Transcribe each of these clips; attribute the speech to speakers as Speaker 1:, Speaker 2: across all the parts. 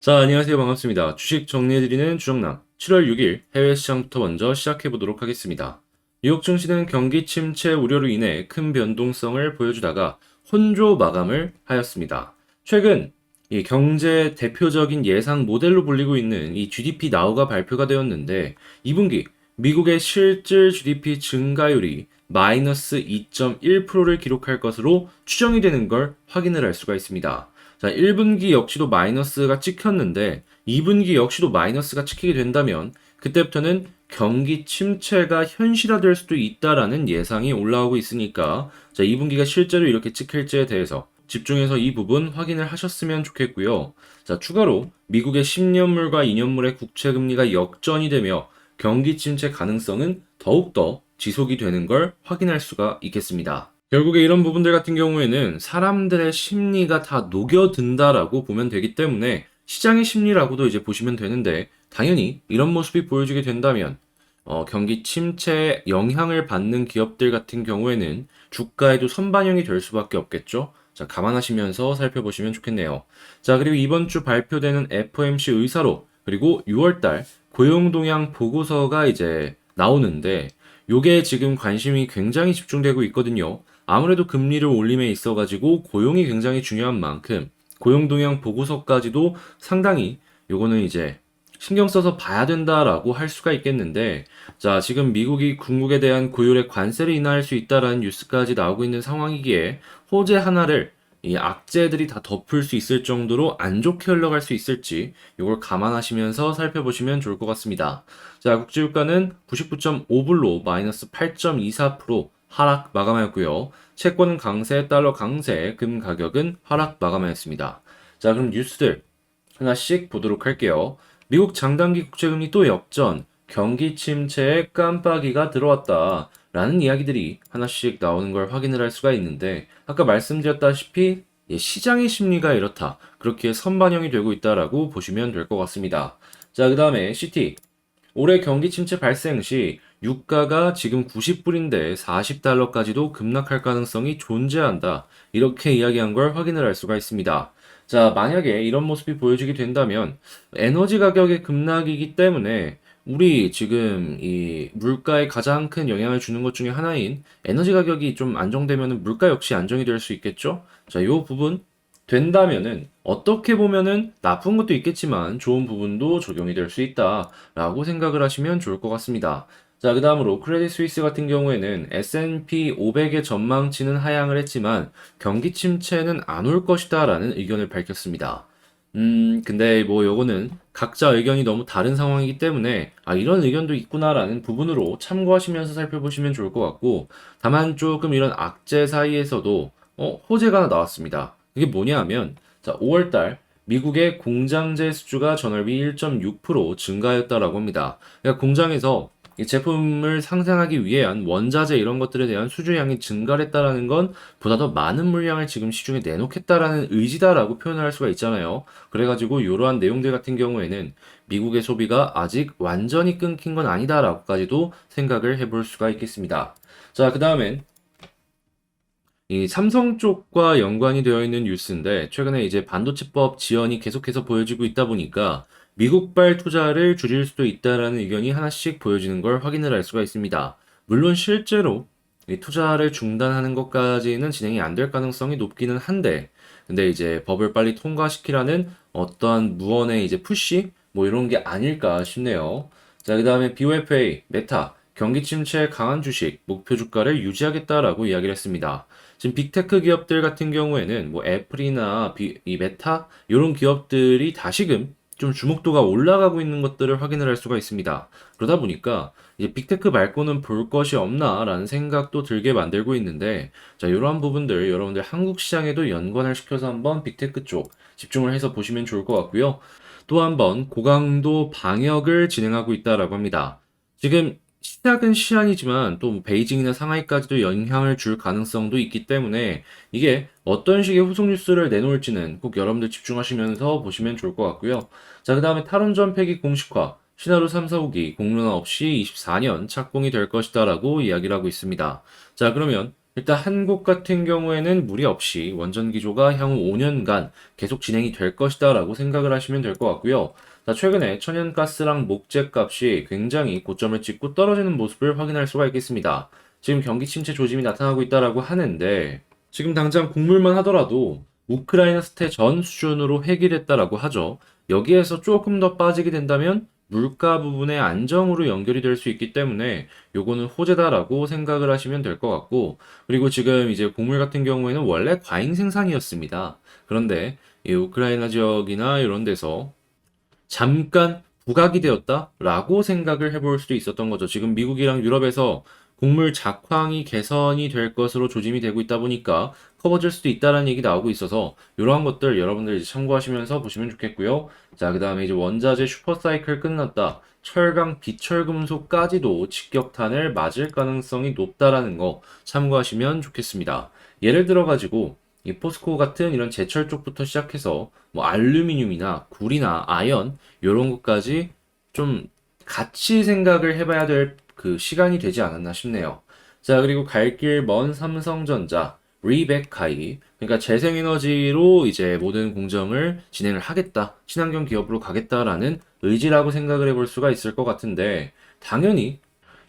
Speaker 1: 자, 안녕하세요. 반갑습니다. 주식 정리해드리는 주정남. 7월 6일 해외 시장부터 먼저 시작해보도록 하겠습니다. 뉴욕 증시는 경기 침체 우려로 인해 큰 변동성을 보여주다가 혼조 마감을 하였습니다. 최근 이 경제 대표적인 예상 모델로 불리고 있는 이 GDP 나우가 발표가 되었는데 2분기 미국의 실질 GDP 증가율이 마이너스 2.1%를 기록할 것으로 추정이 되는 걸 확인을 할 수가 있습니다. 자, 1분기 역시도 마이너스가 찍혔는데 2분기 역시도 마이너스가 찍히게 된다면 그때부터는 경기 침체가 현실화될 수도 있다라는 예상이 올라오고 있으니까 자, 2분기가 실제로 이렇게 찍힐지에 대해서 집중해서 이 부분 확인을 하셨으면 좋겠고요. 자, 추가로 미국의 10년물과 2년물의 국채 금리가 역전이 되며 경기 침체 가능성은 더욱더 지속이 되는 걸 확인할 수가 있겠습니다. 결국에 이런 부분들 같은 경우에는 사람들의 심리가 다 녹여든다라고 보면 되기 때문에 시장의 심리라고도 이제 보시면 되는데 당연히 이런 모습이 보여지게 된다면 경기 침체에 영향을 받는 기업들 같은 경우에는 주가에도 선반영이 될 수밖에 없겠죠. 자, 감안하시면서 살펴보시면 좋겠네요. 자, 그리고 이번 주 발표되는 FOMC 의사록 그리고 6월달 고용 동향 보고서가 이제 나오는데 요게 지금 관심이 굉장히 집중되고 있거든요. 아무래도 금리를 올림에 있어가지고 고용이 굉장히 중요한 만큼 고용 동향 보고서까지도 상당히 요거는 이제 신경 써서 봐야 된다라고 할 수가 있겠는데, 자, 지금 미국이 중국에 대한 고율의 관세를 인하할 수 있다라는 뉴스까지 나오고 있는 상황이기에 호재 하나를 이 악재들이 다 덮을 수 있을 정도로 안 좋게 흘러갈 수 있을지 이걸 감안하시면서 살펴보시면 좋을 것 같습니다. 자, 국제유가는 99.5불로 마이너스 8.24% 하락 마감하였고요. 채권은 강세, 달러 강세, 금 가격은 하락 마감하였습니다. 자, 그럼 뉴스들 하나씩 보도록 할게요. 미국 장단기 국채금리 또 역전, 경기 침체에 깜빡이가 들어왔다. 라는 이야기들이 하나씩 나오는 걸 확인을 할 수가 있는데, 아까 말씀드렸다시피, 시장의 심리가 이렇다. 그렇게 선반영이 되고 있다라고 보시면 될 것 같습니다. 자, 그 다음에 CT. 올해 경기 침체 발생 시 유가가 지금 90불인데 40달러까지도 급락할 가능성이 존재한다. 이렇게 이야기한 걸 확인을 할 수가 있습니다. 자, 만약에 이런 모습이 보여지게 된다면 에너지 가격의 급락이기 때문에 우리 지금 이 물가에 가장 큰 영향을 주는 것 중에 하나인 에너지 가격이 좀 안정되면 물가 역시 안정이 될 수 있겠죠? 자, 요 부분 된다면은 어떻게 보면은 나쁜 것도 있겠지만 좋은 부분도 적용이 될 수 있다라고 생각을 하시면 좋을 것 같습니다. 자, 그 다음으로 크레딧 스위스 같은 경우에는 S&P 500의 전망치는 하향을 했지만 경기 침체는 안 올 것이다라는 의견을 밝혔습니다. 근데 뭐 요거는 각자 의견이 너무 다른 상황이기 때문에 아, 이런 의견도 있구나라는 부분으로 참고하시면서 살펴보시면 좋을 것 같고 다만 조금 이런 악재 사이에서도 호재가 하나 나왔습니다. 그게 뭐냐 하면 자, 5월달 미국의 공장재 수주가 전월비 1.6% 증가했다라고 합니다. 그러니까 공장에서 이 제품을 상생하기 위한 원자재 이런 것들에 대한 수주량이 증가를 했다라는 건 보다 더 많은 물량을 지금 시중에 내놓겠다라는 의지다라고 표현을 할 수가 있잖아요. 그래가지고 이러한 내용들 같은 경우에는 미국의 소비가 아직 완전히 끊긴 건 아니다라고까지도 생각을 해볼 수가 있겠습니다. 자, 그 다음엔 이 삼성 쪽과 연관이 되어 있는 뉴스인데 최근에 이제 반도체법 지연이 계속해서 보여지고 있다 보니까 미국발 투자를 줄일 수도 있다라는 의견이 하나씩 보여지는 걸 확인을 할 수가 있습니다. 물론 실제로 이 투자를 중단하는 것까지는 진행이 안 될 가능성이 높기는 한데 근데 이제 법을 빨리 통과시키라는 어떠한 무언의 이제 푸시 뭐 이런 게 아닐까 싶네요. 자, 그다음에 BOFA, 메타 경기 침체에 강한 주식 목표 주가를 유지하겠다라고 이야기를 했습니다. 지금 빅테크 기업들 같은 경우에는 뭐 애플이나 이 메타 이런 기업들이 다시금 좀 주목도가 올라가고 있는 것들을 확인을 할 수가 있습니다. 그러다 보니까 이제 빅테크 말고는 볼 것이 없나라는 생각도 들게 만들고 있는데 자, 이러한 부분들 여러분들 한국 시장에도 연관을 시켜서 한번 빅테크 쪽 집중을 해서 보시면 좋을 것 같고요. 또 한번 고강도 방역을 진행하고 있다라고 합니다. 지금 시작은 시안이지만 또 베이징이나 상하이까지도 영향을 줄 가능성도 있기 때문에 이게 어떤 식의 후속 뉴스를 내놓을지는 꼭 여러분들 집중하시면서 보시면 좋을 것 같고요. 자, 그 다음에 탈원전 폐기 공식화, 신하루 3, 4호기 공론화 없이 24년 착공이 될 것이다라고 이야기를 하고 있습니다. 자, 그러면 일단 한국 같은 경우에는 무리 없이 원전 기조가 향후 5년간 계속 진행이 될 것이다라고 생각을 하시면 될 것 같고요. 자, 최근에 천연가스랑 목재 값이 굉장히 고점을 찍고 떨어지는 모습을 확인할 수가 있겠습니다. 지금 경기 침체 조짐이 나타나고 있다라고 하는데 지금 당장 곡물만 하더라도 우크라이나 사태 전 수준으로 해결했다라고 하죠. 여기에서 조금 더 빠지게 된다면 물가 부분의 안정으로 연결이 될 수 있기 때문에 요거는 호재다라고 생각을 하시면 될 것 같고, 그리고 지금 이제 곡물 같은 경우에는 원래 과잉 생산이었습니다. 그런데 이 우크라이나 지역이나 이런 데서 잠깐 부각이 되었다라고 생각을 해볼 수도 있었던 거죠. 지금 미국이랑 유럽에서 곡물 작황이 개선이 될 것으로 조짐이 되고 있다 보니까 커버질 수도 있다라는 얘기 나오고 있어서 이러한 것들 여러분들 이제 참고하시면서 보시면 좋겠고요. 자, 그다음에 이제 원자재 슈퍼사이클 끝났다. 철강, 비철금속까지도 직격탄을 맞을 가능성이 높다라는 거 참고하시면 좋겠습니다. 예를 들어 가지고 이 포스코 같은 이런 제철 쪽부터 시작해서 뭐 알루미늄이나 구리나 아연 요런 것까지 좀 같이 생각을 해봐야 될 그 시간이 되지 않았나 싶네요. 자, 그리고 갈 길 먼 삼성전자, 리백카이, 그러니까 재생에너지로 이제 모든 공정을 진행을 하겠다, 친환경 기업으로 가겠다라는 의지라고 생각을 해볼 수가 있을 것 같은데, 당연히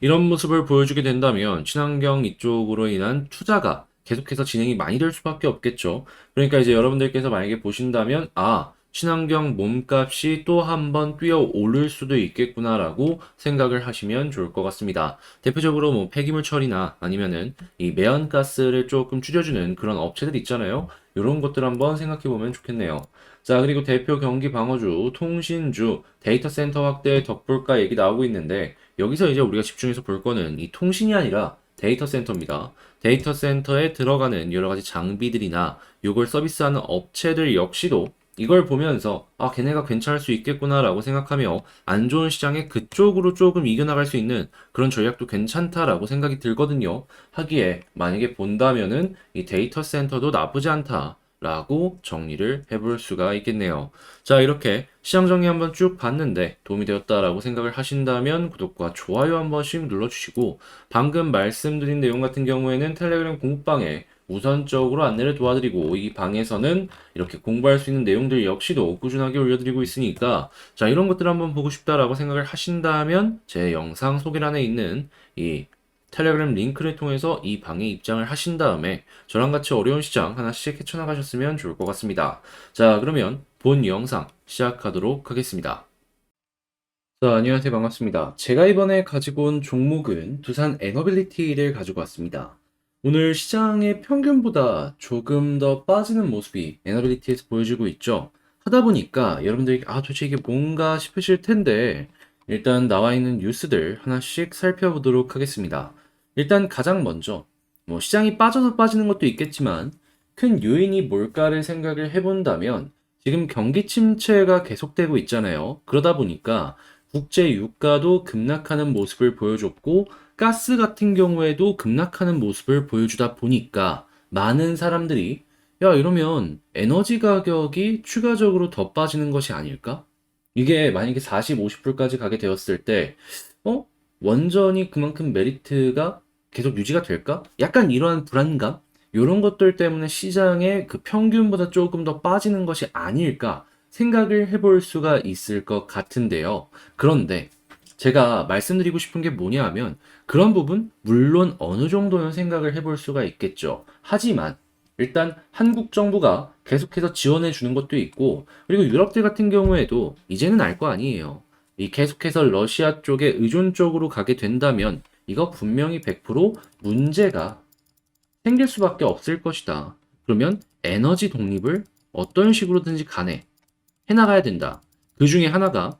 Speaker 1: 이런 모습을 보여주게 된다면 친환경 이쪽으로 인한 투자가 계속해서 진행이 많이 될 수밖에 없겠죠. 그러니까 이제 여러분들께서 만약에 보신다면, 아, 친환경 몸값이 또 한 번 뛰어 오를 수도 있겠구나라고 생각을 하시면 좋을 것 같습니다. 대표적으로 뭐 폐기물 처리나 아니면은 이 매연가스를 조금 줄여주는 그런 업체들 있잖아요. 이런 것들 한번 생각해 보면 좋겠네요. 자, 그리고 대표 경기 방어주, 통신주, 데이터 센터 확대 덕불가 얘기 나오고 있는데, 여기서 이제 우리가 집중해서 볼 거는 이 통신이 아니라 데이터 센터입니다. 데이터 센터에 들어가는 여러 가지 장비들이나 이걸 서비스하는 업체들 역시도 이걸 보면서 아, 걔네가 괜찮을 수 있겠구나라고 생각하며 안 좋은 시장에 그쪽으로 조금 이겨나갈 수 있는 그런 전략도 괜찮다라고 생각이 들거든요. 하기에 만약에 본다면은 이 데이터 센터도 나쁘지 않다. 라고 정리를 해볼 수가 있겠네요. 자, 이렇게 시장 정리 한번 쭉 봤는데 도움이 되었다라고 생각을 하신다면 구독과 좋아요 한 번씩 눌러주시고, 방금 말씀드린 내용 같은 경우에는 텔레그램 공부방에 우선적으로 안내를 도와드리고, 이 방에서는 이렇게 공부할 수 있는 내용들 역시도 꾸준하게 올려드리고 있으니까, 자, 이런 것들 한번 보고 싶다라고 생각을 하신다면 제 영상 소개란에 있는 이 텔레그램 링크를 통해서 이 방에 입장을 하신 다음에 저랑 같이 어려운 시장 하나씩 헤쳐나가셨으면 좋을 것 같습니다. 자, 그러면 본 영상 시작하도록 하겠습니다. 자, 안녕하세요. 반갑습니다. 제가 이번에 가지고 온 종목은 두산 에너빌리티를 가지고 왔습니다. 오늘 시장의 평균보다 조금 더 빠지는 모습이 에너빌리티에서 보여지고 있죠. 하다 보니까 여러분들이 아, 도대체 이게 뭔가 싶으실 텐데, 일단 나와 있는 뉴스들 하나씩 살펴보도록 하겠습니다. 일단 가장 먼저 뭐 시장이 빠져서 빠지는 것도 있겠지만 큰 요인이 뭘까를 생각을 해본다면, 지금 경기 침체가 계속되고 있잖아요. 그러다 보니까 국제 유가도 급락하는 모습을 보여줬고, 가스 같은 경우에도 급락하는 모습을 보여주다 보니까 많은 사람들이 야, 이러면 에너지 가격이 추가적으로 더 빠지는 것이 아닐까? 이게 만약에 40, 50불까지 가게 되었을 때, 어? 원전이 그만큼 메리트가 계속 유지가 될까? 약간 이러한 불안감? 이런 것들 때문에 시장의 그 평균보다 조금 더 빠지는 것이 아닐까 생각을 해볼 수가 있을 것 같은데요. 그런데 제가 말씀드리고 싶은 게 뭐냐 하면, 그런 부분 물론 어느 정도는 생각을 해볼 수가 있겠죠. 하지만 일단 한국 정부가 계속해서 지원해 주는 것도 있고, 그리고 유럽들 같은 경우에도 이제는 알 거 아니에요. 이 계속해서 러시아 쪽에 의존 쪽으로 가게 된다면 이거 분명히 100% 문제가 생길 수밖에 없을 것이다. 그러면 에너지 독립을 어떤 식으로든지 간에 해나가야 된다. 그 중에 하나가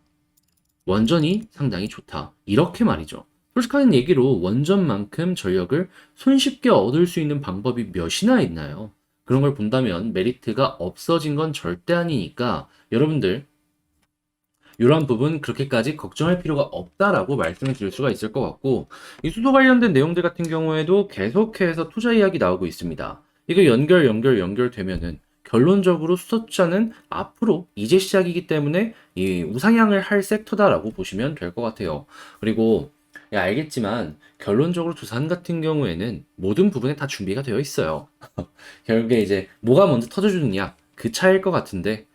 Speaker 1: 원전이 상당히 좋다. 이렇게 말이죠. 솔직한 얘기로 원전만큼 전력을 손쉽게 얻을 수 있는 방법이 몇이나 있나요? 그런 걸 본다면 메리트가 없어진 건 절대 아니니까 여러분들 이러한 부분 그렇게까지 걱정할 필요가 없다라고 말씀을 드릴 수가 있을 것 같고, 이 수소 관련된 내용들 같은 경우에도 계속해서 투자 이야기 나오고 있습니다. 이거 연결되면은 결론적으로 수소차는 앞으로 이제 시작이기 때문에 이 우상향을 할 섹터다라고 보시면 될 것 같아요. 그리고 예, 알겠지만 결론적으로 두산 같은 경우에는 모든 부분에 다 준비가 되어 있어요. 결국에 이제 뭐가 먼저 터져주느냐 그 차이일 것 같은데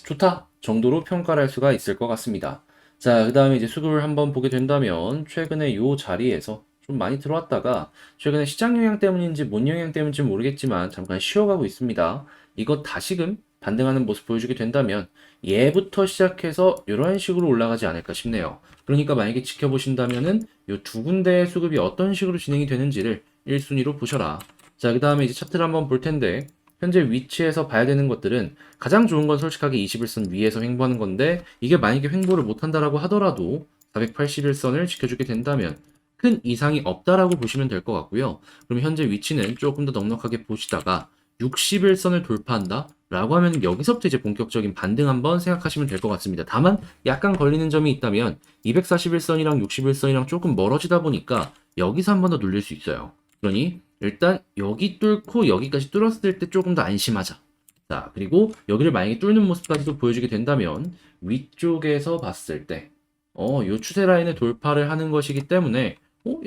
Speaker 1: 좋다 정도로 평가를 할 수가 있을 것 같습니다. 자, 그 다음에 이제 수급을 한번 보게 된다면 최근에 요 자리에서 좀 많이 들어왔다가 최근에 시장 영향 때문인지 뭔 영향 때문인지 모르겠지만 잠깐 쉬어가고 있습니다. 이거 다시금 반등하는 모습 보여주게 된다면 얘부터 시작해서 이런 식으로 올라가지 않을까 싶네요. 그러니까 만약에 지켜보신다면은 요 두 군데의 수급이 어떤 식으로 진행이 되는지를 1순위로 보셔라. 자, 그 다음에 이제 차트를 한번 볼 텐데 현재 위치에서 봐야 되는 것들은 가장 좋은 건 솔직하게 21선 위에서 횡보하는 건데 이게 만약에 횡보를 못한다라고 하더라도 481선을 지켜주게 된다면 큰 이상이 없다라고 보시면 될 것 같고요. 그럼 현재 위치는 조금 더 넉넉하게 보시다가 61선을 돌파한다? 라고 하면 여기서부터 이제 본격적인 반등 한번 생각하시면 될 것 같습니다. 다만 약간 걸리는 점이 있다면 241선이랑 61선이랑 조금 멀어지다 보니까 여기서 한 번 더 눌릴 수 있어요. 그러니 일단 여기 뚫고 여기까지 뚫었을 때 조금 더 안심하자. 자, 그리고 여기를 만약에 뚫는 모습까지도 보여주게 된다면 위쪽에서 봤을 때 요 추세 라인의 돌파를 하는 것이기 때문에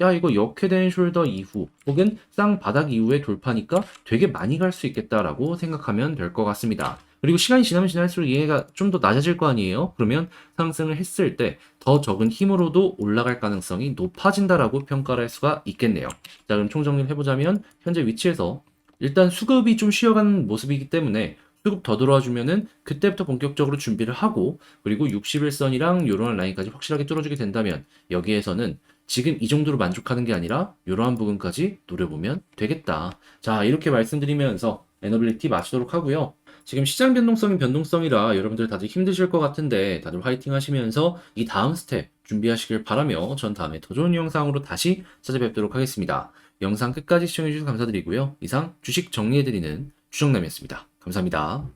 Speaker 1: 야, 이거 역회된 숄더 이후 혹은 쌍바닥 이후의 돌파니까 되게 많이 갈 수 있겠다라고 생각하면 될 것 같습니다. 그리고 시간이 지나면 지날수록 얘가 좀 더 낮아질 거 아니에요? 그러면 상승을 했을 때 더 적은 힘으로도 올라갈 가능성이 높아진다라고 평가를 할 수가 있겠네요. 자, 그럼 총정리를 해보자면 현재 위치에서 일단 수급이 좀 쉬어가는 모습이기 때문에 수급 더 들어와주면은 그때부터 본격적으로 준비를 하고 그리고 61선이랑 요런 라인까지 확실하게 뚫어주게 된다면 여기에서는 지금 이 정도로 만족하는 게 아니라 이러한 부분까지 노려보면 되겠다. 자, 이렇게 말씀드리면서 에너빌리티 마치도록 하고요. 지금 시장 변동성이 변동성이라 여러분들 다들 힘드실 것 같은데 다들 화이팅 하시면서 이 다음 스텝 준비하시길 바라며 전 다음에 더 좋은 영상으로 다시 찾아뵙도록 하겠습니다. 영상 끝까지 시청해주셔서 감사드리고요. 이상 주식 정리해드리는 주정남이었습니다. 감사합니다.